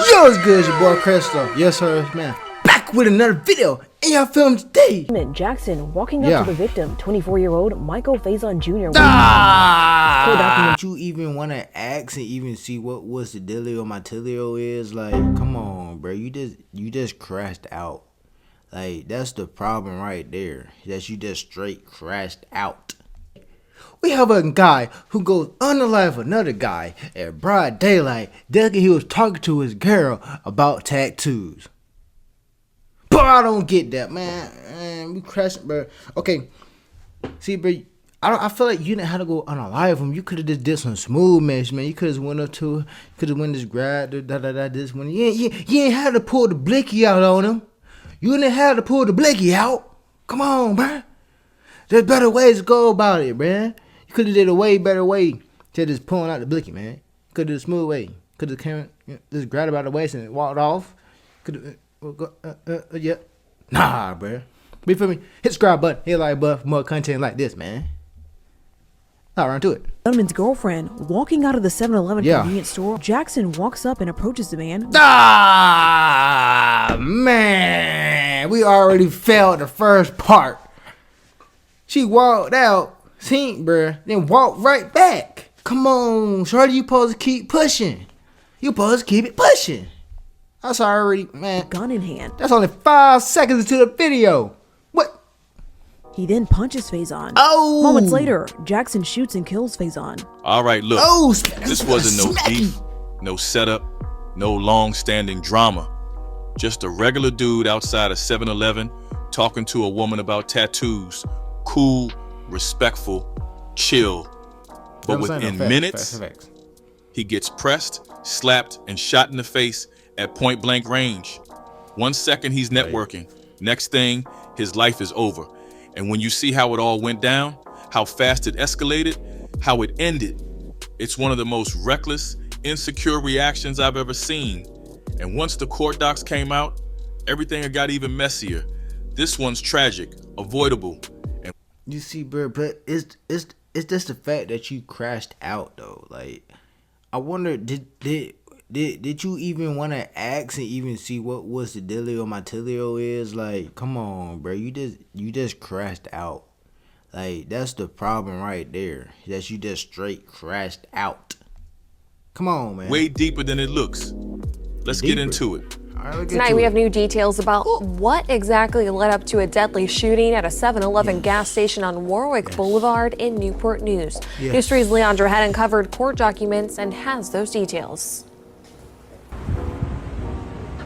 Yo, what's good? It's your boy Cristo. Yes, sir, man. Back with another video in your film today. Jackson walking up to the victim, 24-year-old Michael Faison Jr. Don't you even want to ask and even see what was the dealio my tilio is? Like, come on, bro. You just crashed out. Like, that's the problem right there. That you just straight crashed out. We have a guy who goes unalive another guy at broad daylight. He was talking to his girl about tattoos. But I don't get that, man. We crashed, bro. Okay, see, bro. I feel like you didn't have to go unalive him. You could have just did some smooth mess, man. You could have went up to her. You could have went this grab, this one. You ain't had to pull the blicky out on him. You didn't have to pull the blicky out. Come on, bro. There's better ways to go about it, man. You could have did a way better way to just pulling out the blicky, man. Could have did a smooth way. Could have came, just grabbed about the waist and walked off. Could have, yeah. Nah, bro. You feel me? Hit the subscribe button, hit like button for more content like this, man. All right, to it. Gunman's girlfriend walking out of the 7-Eleven convenience store. Jackson walks up and approaches the man. Ah, man. We already failed the first part. She walked out. Seen, bruh, then walk right back. Come on, shorty, you supposed to keep pushing. You supposed to keep it pushing. That's already, man. Gun in hand. That's only 5 seconds into the video. What? He then punches Faison. Oh! Moments later, Jackson shoots and kills Faison. All right, look. Oh, this wasn't no beef, no setup, no long-standing drama. Just a regular dude outside of 7-Eleven talking to a woman about tattoos. Cool, respectful, chill, but within minutes, he gets pressed, slapped, and shot in the face at point-blank range. 1 second he's networking. Next thing, his life is over. And when you see how it all went down, how fast it escalated, how it ended, it's one of the most reckless, insecure reactions I've ever seen. And once the court docs came out, everything got even messier. This one's tragic, avoidable. You see, bro, but it's just the fact that you crashed out though. Like, I wonder, did you even want to ask and even see what was the dealio my tilio is? Like, come on, bro, you just crashed out. Like, that's the problem right there. That you just straight crashed out. Come on, man. Way deeper than it looks. Let's get into it. Tonight we have new details about what exactly led up to a deadly shooting at a 7-Eleven gas station on Warwick Boulevard in Newport News. News 3's Leandra had uncovered court documents and has those details.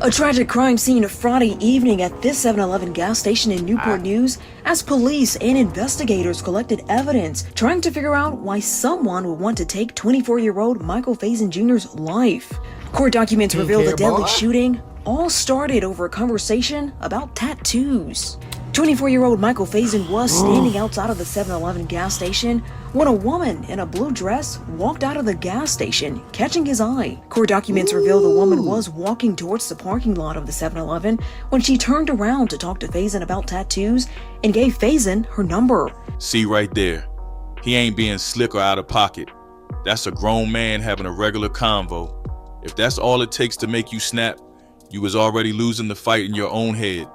A tragic crime scene Friday evening at this 7-Eleven gas station in Newport News as police and investigators collected evidence trying to figure out why someone would want to take 24-year-old Michael Faison Jr.'s life. Court documents reveal the deadly shooting all started over a conversation about tattoos. 24-year-old Michael Faison was standing outside of the 7-Eleven gas station when a woman in a blue dress walked out of the gas station, catching his eye. Court documents reveal the woman was walking towards the parking lot of the 7-Eleven when she turned around to talk to Faison about tattoos and gave Faison her number. See right there, he ain't being slick or out of pocket. That's a grown man having a regular convo. If that's all it takes to make you snap, you was already losing the fight in your own head.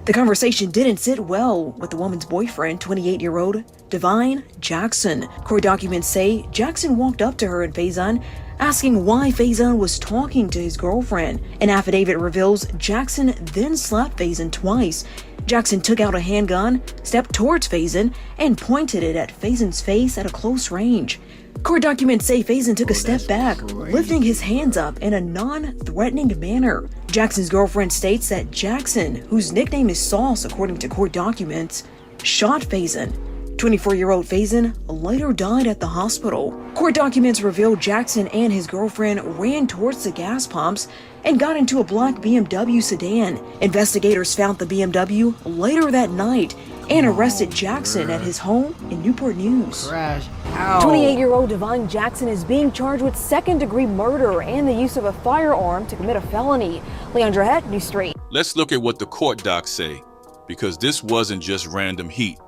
The conversation didn't sit well with the woman's boyfriend, 28-year-old Divine Jackson. Court documents say Jackson walked up to her and Faison, asking why Faison was talking to his girlfriend. An affidavit reveals Jackson then slapped Faison twice. Jackson took out a handgun, stepped towards Faison, and pointed it at Faison's face at a close range. Court documents say Faison took a step back, lifting his hands up in a non-threatening manner. Jackson's girlfriend states that Jackson, whose nickname is Sauce according to court documents, shot Faison. 24-year-old Faison later died at the hospital. Court documents reveal Jackson and his girlfriend ran towards the gas pumps and got into a black BMW sedan. Investigators found the BMW later that night and arrested Jackson at his home in Newport News. 28-year-old Divine Jackson is being charged with second-degree murder and the use of a firearm to commit a felony. Leandra Het, News 3. Let's look at what the court docs say, because this wasn't just random heat.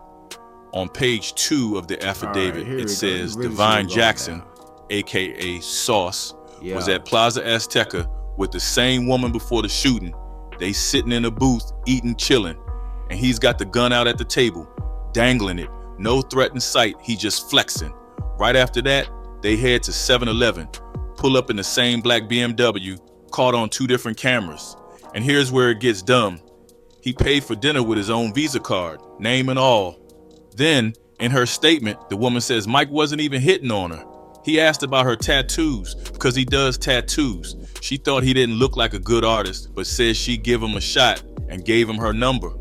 On page 2 of the affidavit, it says Divine Jackson, aka Sauce, was at Plaza Azteca with the same woman before the shooting. They sitting in a booth, eating, chilling, and he's got the gun out at the table, dangling it. No threat in sight, he just flexing. Right after that, they head to 7-Eleven, pull up in the same black BMW, caught on 2 different cameras. And here's where it gets dumb. He paid for dinner with his own Visa card, name and all. Then, in her statement, the woman says Mike wasn't even hitting on her. He asked about her tattoos because he does tattoos. She thought he didn't look like a good artist, but says she'd give him a shot and gave him her number.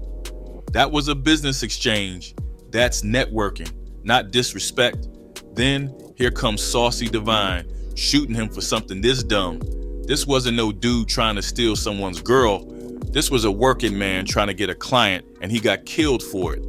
That was a business exchange. That's networking, not disrespect. Then here comes Saucy Divine, shooting him for something this dumb. This wasn't no dude trying to steal someone's girl. This was a working man trying to get a client, and he got killed for it.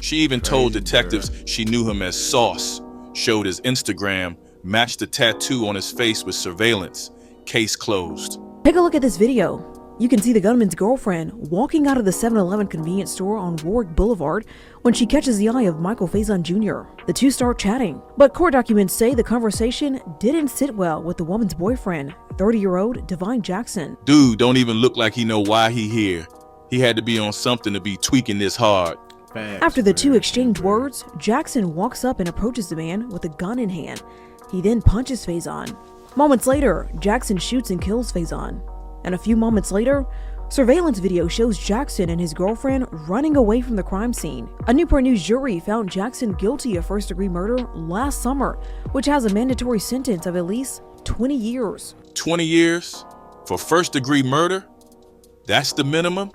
She even told detectives she knew him as Sauce, showed his Instagram, matched the tattoo on his face with surveillance. Case closed. Take a look at this video. You can see the gunman's girlfriend walking out of the 7-Eleven convenience store on Warwick Boulevard when she catches the eye of Michael Faison Jr. The two start chatting, but court documents say the conversation didn't sit well with the woman's boyfriend, 30-year-old Divine Jackson. Dude don't even look like he know why he here. He had to be on something to be tweaking this hard. After the two exchange words, Jackson walks up and approaches the man with a gun in hand. He then punches Faison. Moments later, Jackson shoots and kills Faison. And a few moments later, surveillance video shows Jackson and his girlfriend running away from the crime scene. A Newport News jury found Jackson guilty of first-degree murder last summer, which has a mandatory sentence of at least 20 years. 20 years for first-degree murder? That's the minimum?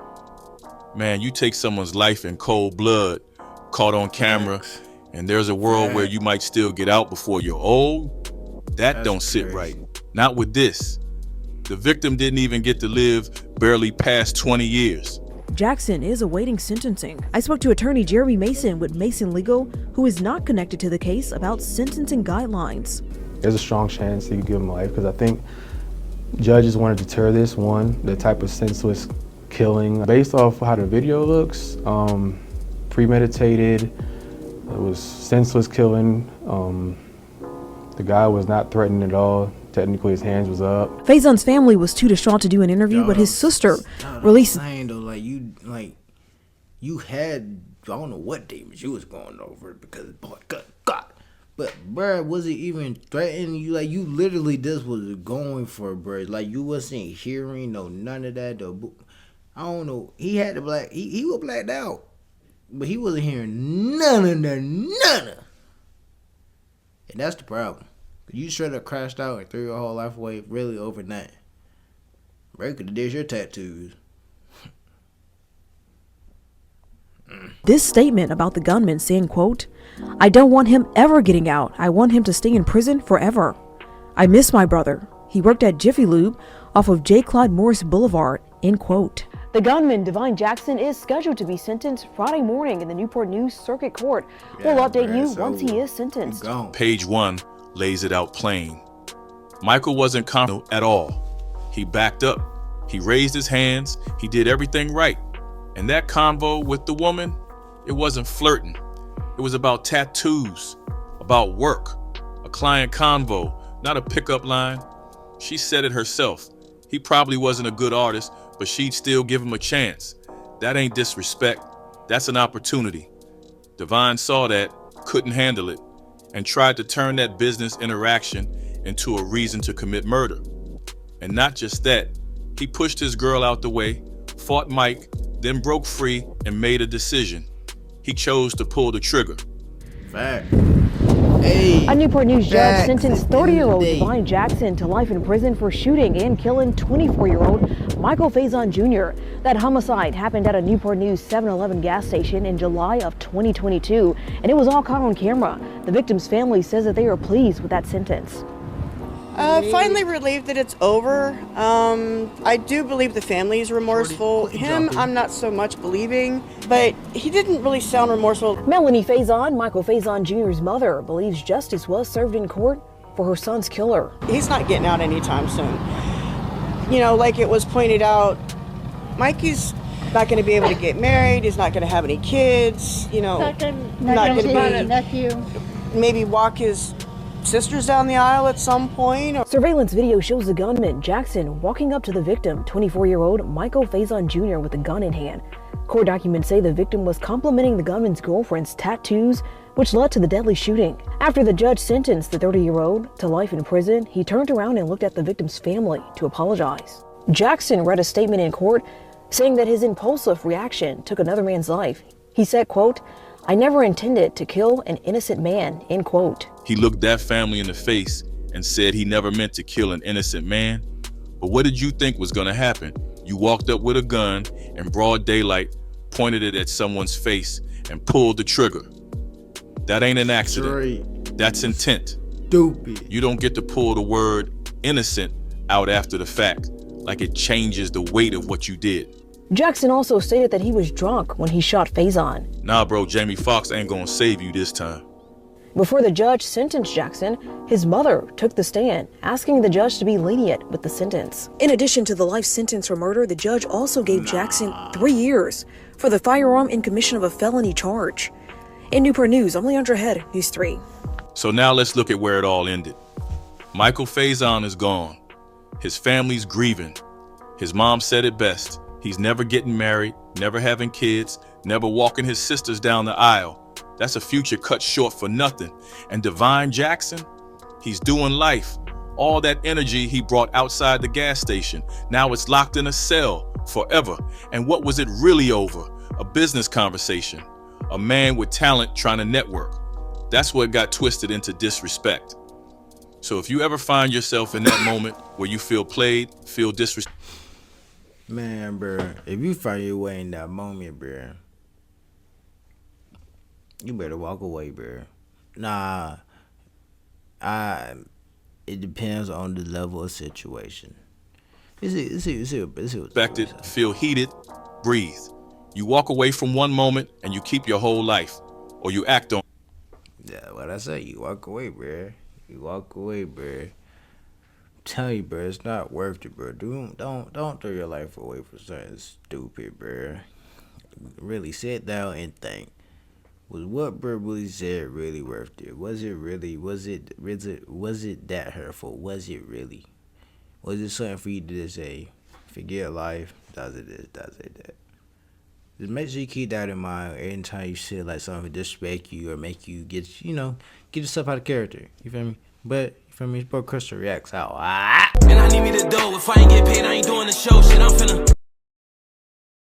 Man, you take someone's life in cold blood, caught on camera, and there's a world where you might still get out before you're old? That don't sit right. Not with this. The victim didn't even get to live barely past 20 years. Jackson is awaiting sentencing. I spoke to attorney Jeremy Mason with Mason Legal, who is not connected to the case, about sentencing guidelines. There's a strong chance he could give him life because I think judges want to deter this one, the type of senseless killing. Based off how the video looks, premeditated, it was senseless killing. The guy was not threatened at all. Technically, his hands was up. Faison's family was too distraught to do an interview, but his sister released. Saying though, you had, I don't know what demons you was going over because boy, God. But bruh, was it even threatening you? Like you literally just was going for it, bruh. Like you wasn't hearing none of that. I don't know. He had the black. He was blacked out, but he wasn't hearing none of that. And that's the problem. You straight up crashed out and threw your whole life away really overnight. Bro, you could have did your tattoos. This statement about the gunman saying, quote, "I don't want him ever getting out. I want him to stay in prison forever. I miss my brother. He worked at Jiffy Lube off of J. Clyde Morris Boulevard," end quote. The gunman, Divine Jackson, is scheduled to be sentenced Friday morning in the Newport News Circuit Court. We'll update you once he is sentenced. Page 1 lays it out plain. Michael wasn't confident at all. He backed up. He raised his hands. He did everything right. And that convo with the woman, it wasn't flirting. It was about tattoos, about work, a client convo, not a pickup line. She said it herself. He probably wasn't a good artist, but she'd still give him a chance. That ain't disrespect. That's an opportunity. Divine saw that, couldn't handle it, and tried to turn that business interaction into a reason to commit murder. And not just that, he pushed his girl out the way, fought Mike, then broke free and made a decision. He chose to pull the trigger. Fact. Hey, a Newport News judge sentenced 30-year-old Divine Jackson to life in prison for shooting and killing 24-year-old Michael Faison Jr. That homicide happened at a Newport News 7-Eleven gas station in July of 2022, and it was all caught on camera. The victim's family says that they are pleased with that sentence. Finally relieved that it's over. I do believe the family is remorseful. Him, I'm not so much believing, but he didn't really sound remorseful. Melanie Faison, Michael Faison Jr.'s mother, believes justice was served in court for her son's killer. He's not getting out anytime soon. You know, like it was pointed out, Mikey's not going to be able to get married. He's not going to have any kids. You know, not going to be, maybe walk his sisters down the aisle at some point. Surveillance video shows the gunman, Jackson, walking up to the victim, 24-year-old Michael Faison Jr. with a gun in hand. Court documents say the victim was complimenting the gunman's girlfriend's tattoos, which led to the deadly shooting. After the judge sentenced the 30-year-old to life in prison, he turned around and looked at the victim's family to apologize. Jackson read a statement in court saying that his impulsive reaction took another man's life. He said, quote, "I never intended to kill an innocent man," end quote. He looked that family in the face and said he never meant to kill an innocent man. But what did you think was gonna happen? You walked up with a gun in broad daylight, pointed it at someone's face, and pulled the trigger. That ain't an accident. That's intent. Stupid. You don't get to pull the word innocent out after the fact, like it changes the weight of what you did. Jackson also stated that he was drunk when he shot Faison. Nah, bro, Jamie Foxx ain't gonna save you this time. Before the judge sentenced Jackson, his mother took the stand, asking the judge to be lenient with the sentence. In addition to the life sentence for murder, the judge also gave Jackson 3 years for the firearm in commission of a felony charge. In Newport News, I'm Leandra Head, News 3. So now let's look at where it all ended. Michael Faison is gone. His family's grieving. His mom said it best. He's never getting married, never having kids, never walking his sisters down the aisle. That's a future cut short for nothing. And Divine Jackson, he's doing life. All that energy he brought outside the gas station, now it's locked in a cell forever. And what was it really over? A business conversation. A man with talent trying to network. That's what got twisted into disrespect. So if you ever find yourself in that moment where you feel played, feel disrespected. Man, bro, if you find your way in that moment, bro, you better walk away, bro. Nah, it depends on the level of situation. Respected, feel heated, breathe. You walk away from one moment and you keep your whole life, or you act on. Yeah, what I say, you walk away, bro. You walk away, bro. Tell you, bro, it's not worth it, bro. Don't throw your life away for something stupid, bro. Really sit down and think. Was what bro really said really worth it? Was it really? Was it that hurtful? Was it really? Was it something for you to just say, forget life, does it this, does it that? Just make sure you keep that in mind every time you say like something disrespect you or make you get yourself out of character. You feel me? But you feel me? It's bro CristoReacts out. And I need me to do. If I ain't get paid, I ain't doing the show. Shit, I'm finna.